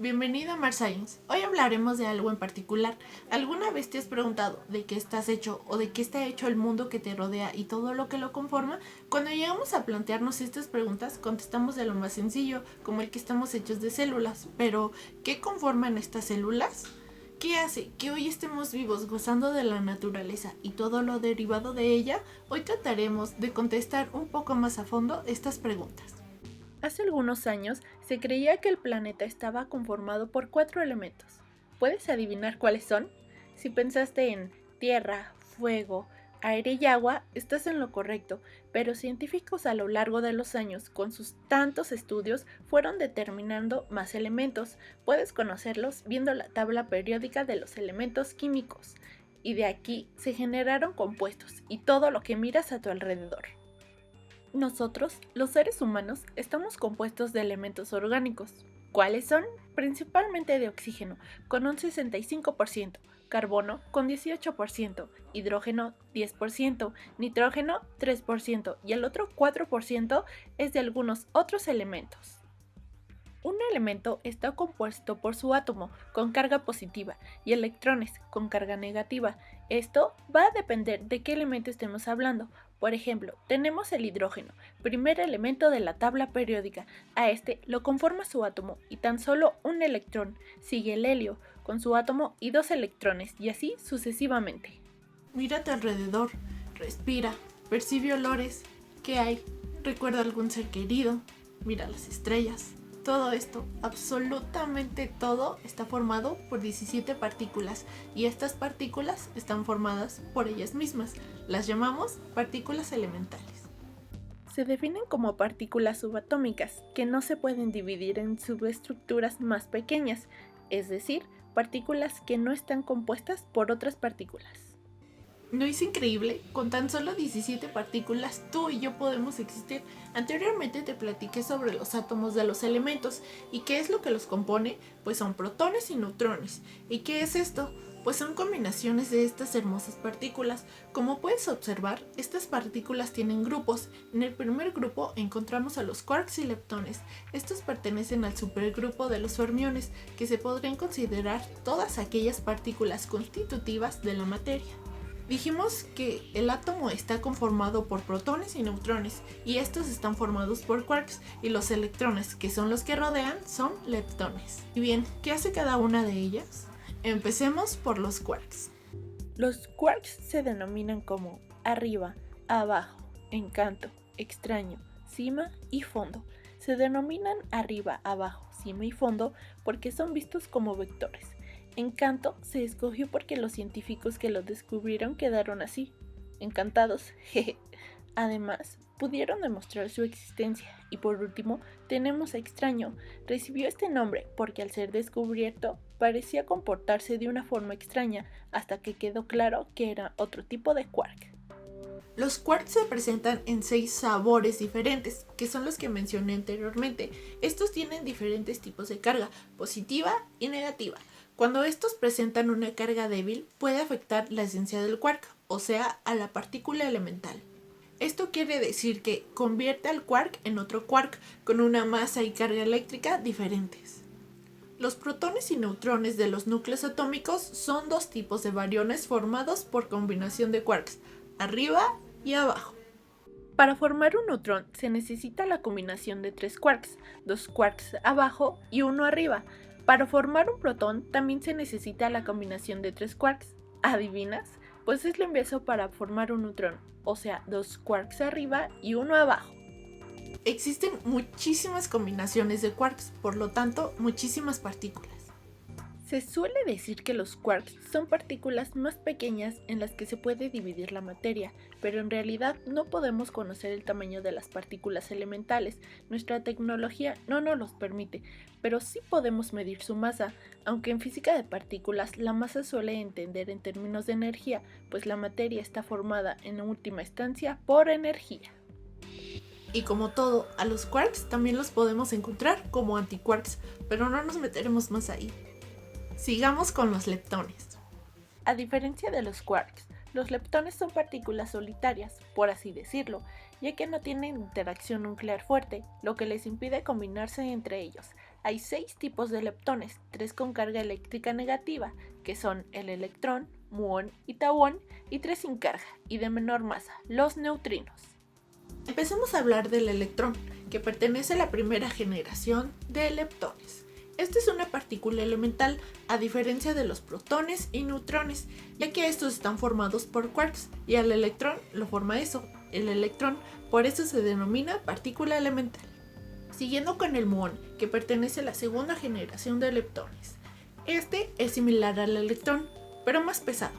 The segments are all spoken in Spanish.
Bienvenido a Mars Science. Hoy hablaremos de algo en particular. ¿Alguna vez te has preguntado de qué estás hecho o de qué está hecho el mundo que te rodea y todo lo que lo conforma? Cuando llegamos a plantearnos estas preguntas, contestamos de lo más sencillo, como el que estamos hechos de células. Pero, ¿qué conforman estas células? ¿Qué hace que hoy estemos vivos gozando de la naturaleza y todo lo derivado de ella? Hoy trataremos de contestar un poco más a fondo estas preguntas. Hace algunos años se creía que el planeta estaba conformado por 4 elementos. ¿Puedes adivinar cuáles son? Si pensaste en tierra, fuego, aire y agua, estás en lo correcto, pero científicos a lo largo de los años, con sus tantos estudios, fueron determinando más elementos. Puedes conocerlos viendo la tabla periódica de los elementos químicos. Y de aquí se generaron compuestos y todo lo que miras a tu alrededor. Nosotros, los seres humanos, estamos compuestos de elementos orgánicos. ¿Cuáles son? Principalmente de oxígeno, con un 65%, carbono con 18%, hidrógeno 10%, nitrógeno 3% y el otro 4% es de algunos otros elementos. Un elemento está compuesto por su átomo con carga positiva y electrones con carga negativa. Esto va a depender de qué elemento estemos hablando. Por ejemplo, tenemos el hidrógeno, primer elemento de la tabla periódica. A este lo conforma su átomo y tan solo un electrón. Sigue el helio, con su átomo y 2 electrones, y así sucesivamente. Mira a tu alrededor, respira, percibe olores. ¿Qué hay? Recuerda algún ser querido, mira las estrellas. Todo esto, absolutamente todo, está formado por 17 partículas y estas partículas están formadas por ellas mismas. Las llamamos partículas elementales. Se definen como partículas subatómicas que no se pueden dividir en subestructuras más pequeñas, es decir, partículas que no están compuestas por otras partículas. ¿No es increíble? Con tan solo 17 partículas, tú y yo podemos existir. Anteriormente te platiqué sobre los átomos de los elementos. ¿Y qué es lo que los compone? Pues son protones y neutrones. ¿Y qué es esto? Pues son combinaciones de estas hermosas partículas. Como puedes observar, estas partículas tienen grupos. En el primer grupo encontramos a los quarks y leptones. Estos pertenecen al supergrupo de los fermiones, que se podrían considerar todas aquellas partículas constitutivas de la materia. Dijimos que el átomo está conformado por protones y neutrones, y estos están formados por quarks, y los electrones, que son los que rodean, son leptones. Y bien, ¿qué hace cada una de ellas? Empecemos por los quarks. Los quarks se denominan como arriba, abajo, encanto, extraño, cima y fondo. Se denominan arriba, abajo, cima y fondo porque son vistos como vectores. Encanto se escogió porque los científicos que lo descubrieron quedaron así, encantados, jeje. Además, pudieron demostrar su existencia. Y por último, tenemos a extraño. Recibió este nombre porque al ser descubierto parecía comportarse de una forma extraña hasta que quedó claro que era otro tipo de quark. Los quarks se presentan en 6 sabores diferentes, que son los que mencioné anteriormente. Estos tienen diferentes tipos de carga, positiva y negativa. Cuando estos presentan una carga débil, puede afectar la esencia del quark, o sea, a la partícula elemental. Esto quiere decir que convierte al quark en otro quark, con una masa y carga eléctrica diferentes. Los protones y neutrones de los núcleos atómicos son 2 tipos de bariones formados por combinación de quarks, arriba y abajo. Para formar un neutrón se necesita la combinación de 3 quarks, 2 quarks abajo y 1 arriba. Para formar un protón también se necesita la combinación de 3 quarks. ¿Adivinas? Pues es lo inverso para formar un neutrón, o sea, 2 quarks arriba y 1 abajo. Existen muchísimas combinaciones de quarks, por lo tanto, muchísimas partículas. Se suele decir que los quarks son partículas más pequeñas en las que se puede dividir la materia, pero en realidad no podemos conocer el tamaño de las partículas elementales. Nuestra tecnología no nos los permite, pero sí podemos medir su masa, aunque en física de partículas la masa suele entender en términos de energía, pues la materia está formada en última instancia por energía. Y como todo, a los quarks también los podemos encontrar como antiquarks, pero no nos meteremos más ahí. Sigamos con los leptones. A diferencia de los quarks, los leptones son partículas solitarias, por así decirlo, ya que no tienen interacción nuclear fuerte, lo que les impide combinarse entre ellos. Hay 6 tipos de leptones, 3 con carga eléctrica negativa, que son el electrón, muón y tauón, y 3 sin carga y de menor masa, los neutrinos. Empecemos a hablar del electrón, que pertenece a la primera generación de leptones. Esta es una partícula elemental, a diferencia de los protones y neutrones, ya que estos están formados por quarks y al electrón lo forma eso, el electrón, por eso se denomina partícula elemental. Siguiendo con el muón, que pertenece a la segunda generación de leptones. Este es similar al electrón, pero más pesado,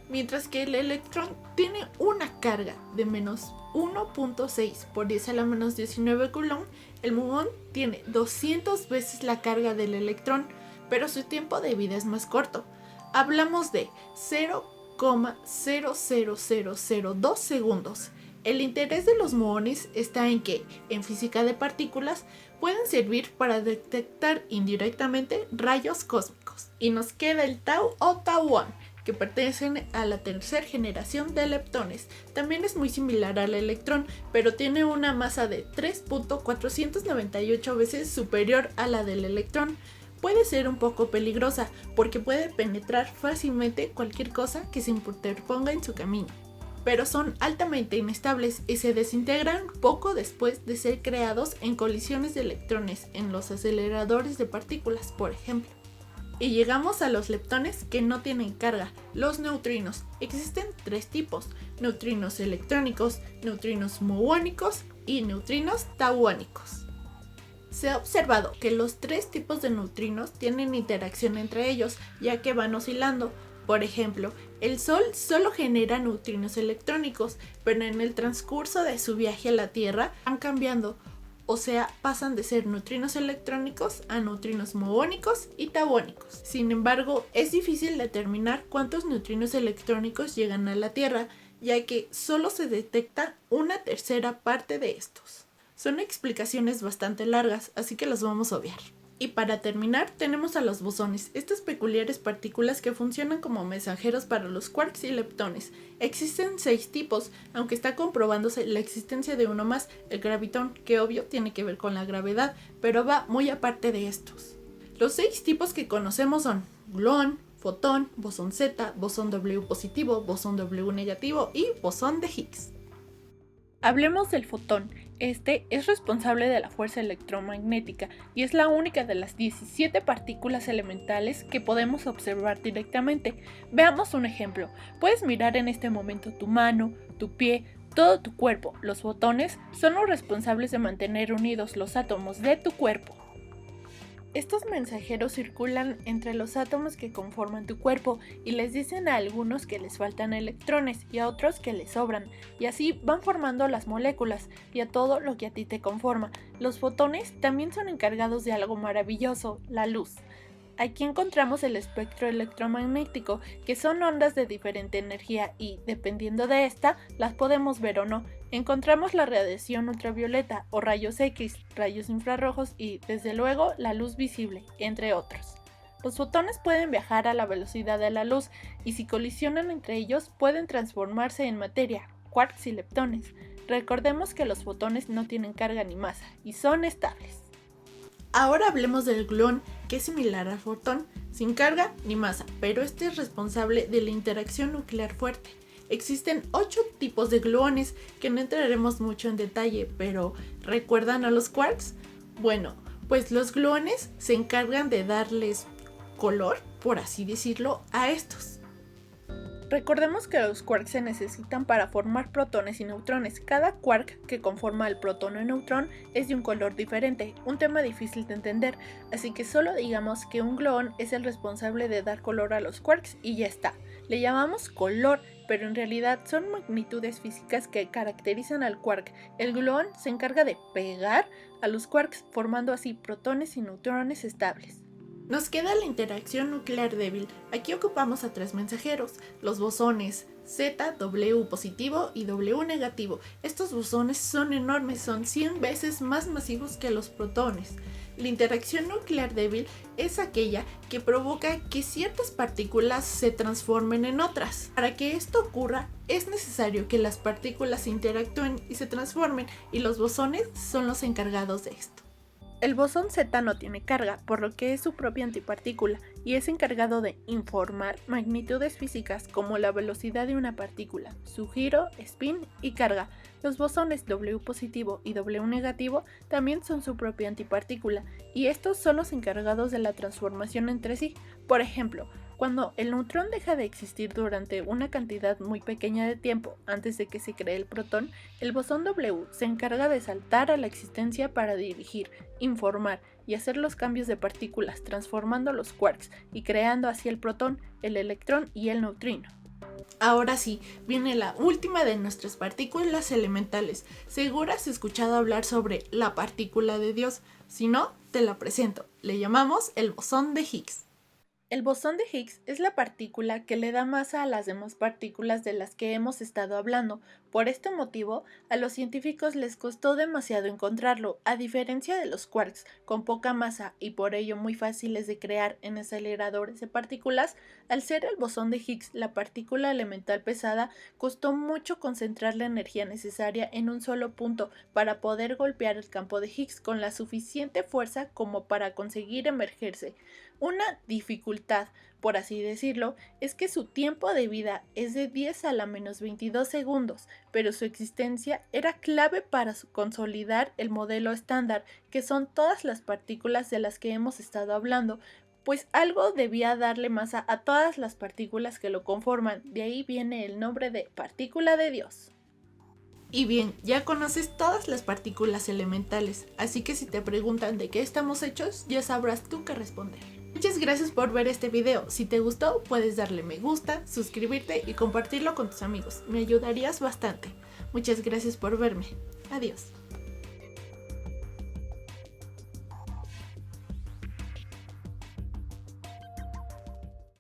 mientras que el electrón tiene una carga de menos 1.6 por 10 a la menos 19 coulomb, el muón tiene 200 veces la carga del electrón, pero su tiempo de vida es más corto. Hablamos de 0,00002 segundos. El interés de los muones está en que, en física de partículas, pueden servir para detectar indirectamente rayos cósmicos. Y nos queda el tau o tauón, que pertenecen a la tercera generación de leptones. También es muy similar al electrón, pero tiene una masa de 3.498 veces superior a la del electrón. Puede ser un poco peligrosa porque puede penetrar fácilmente cualquier cosa que se interponga en su camino, pero son altamente inestables y se desintegran poco después de ser creados en colisiones de electrones en los aceleradores de partículas, por ejemplo. Y llegamos a los leptones que no tienen carga, los neutrinos. Existen 3 tipos: neutrinos electrónicos, neutrinos muónicos y neutrinos tauónicos. Se ha observado que los 3 tipos de neutrinos tienen interacción entre ellos, ya que van oscilando. Por ejemplo, el Sol solo genera neutrinos electrónicos, pero en el transcurso de su viaje a la Tierra van cambiando. O sea, pasan de ser neutrinos electrónicos a neutrinos muónicos y tauónicos. Sin embargo, es difícil determinar cuántos neutrinos electrónicos llegan a la Tierra, ya que solo se detecta una tercera parte de estos. Son explicaciones bastante largas, así que las vamos a obviar. Y para terminar, tenemos a los bosones, estas peculiares partículas que funcionan como mensajeros para los quarks y leptones. Existen 6 tipos, aunque está comprobándose la existencia de uno más, el gravitón, que obvio tiene que ver con la gravedad, pero va muy aparte de estos. Los 6 tipos que conocemos son gluón, fotón, bosón Z, bosón W positivo, bosón W negativo y bosón de Higgs. Hablemos del fotón. Este es responsable de la fuerza electromagnética y es la única de las 17 partículas elementales que podemos observar directamente. Veamos un ejemplo. Puedes mirar en este momento tu mano, tu pie, todo tu cuerpo. Los fotones son los responsables de mantener unidos los átomos de tu cuerpo. Estos mensajeros circulan entre los átomos que conforman tu cuerpo y les dicen a algunos que les faltan electrones y a otros que les sobran, y así van formando las moléculas y a todo lo que a ti te conforma. Los fotones también son encargados de algo maravilloso, la luz. Aquí encontramos el espectro electromagnético, que son ondas de diferente energía y, dependiendo de esta, las podemos ver o no. Encontramos la radiación ultravioleta o rayos X, rayos infrarrojos y, desde luego, la luz visible, entre otros. Los fotones pueden viajar a la velocidad de la luz y si colisionan entre ellos pueden transformarse en materia, quarks y leptones. Recordemos que los fotones no tienen carga ni masa y son estables. Ahora hablemos del gluón, que es similar al fotón, sin carga ni masa, pero este es responsable de la interacción nuclear fuerte. Existen 8 tipos de gluones que no entraremos mucho en detalle, pero ¿recuerdan a los quarks? Bueno, pues los gluones se encargan de darles color, por así decirlo, a estos. Recordemos que los quarks se necesitan para formar protones y neutrones. Cada quark que conforma el protón o neutrón es de un color diferente, un tema difícil de entender, así que solo digamos que un gluón es el responsable de dar color a los quarks y ya está. Le llamamos color, pero en realidad son magnitudes físicas que caracterizan al quark. El gluón se encarga de pegar a los quarks, formando así protones y neutrones estables. Nos queda la interacción nuclear débil. Aquí ocupamos a 3 mensajeros, los bosones Z, W positivo y W negativo. Estos bosones son enormes, son 100 veces más masivos que los protones. La interacción nuclear débil es aquella que provoca que ciertas partículas se transformen en otras. Para que esto ocurra, es necesario que las partículas interactúen y se transformen, y los bosones son los encargados de esto. El bosón Z no tiene carga, por lo que es su propia antipartícula y es encargado de informar magnitudes físicas como la velocidad de una partícula, su giro, spin y carga. Los bosones W positivo y W negativo también son su propia antipartícula y estos son los encargados de la transformación entre sí. Por ejemplo, cuando el neutrón deja de existir durante una cantidad muy pequeña de tiempo antes de que se cree el protón, el bosón W se encarga de saltar a la existencia para dirigir, informar y hacer los cambios de partículas, transformando los quarks y creando así el protón, el electrón y el neutrino. Ahora sí, viene la última de nuestras partículas elementales. Seguro has escuchado hablar sobre la partícula de Dios. Si no, te la presento. Le llamamos el bosón de Higgs. El bosón de Higgs es la partícula que le da masa a las demás partículas de las que hemos estado hablando. Por este motivo, a los científicos les costó demasiado encontrarlo, a diferencia de los quarks, con poca masa y por ello muy fáciles de crear en aceleradores de partículas. Al ser el bosón de Higgs la partícula elemental pesada, costó mucho concentrar la energía necesaria en un solo punto para poder golpear el campo de Higgs con la suficiente fuerza como para conseguir emergerse. Una dificultad, por así decirlo, es que su tiempo de vida es de 10 a la menos 22 segundos, pero su existencia era clave para consolidar el modelo estándar, que son todas las partículas de las que hemos estado hablando, pues algo debía darle masa a todas las partículas que lo conforman, de ahí viene el nombre de partícula de Dios. Y bien, ya conoces todas las partículas elementales, así que si te preguntan de qué estamos hechos, ya sabrás tú qué responder. Muchas gracias por ver este video. Si te gustó, puedes darle me gusta, suscribirte y compartirlo con tus amigos. Me ayudarías bastante. Muchas gracias por verme. Adiós.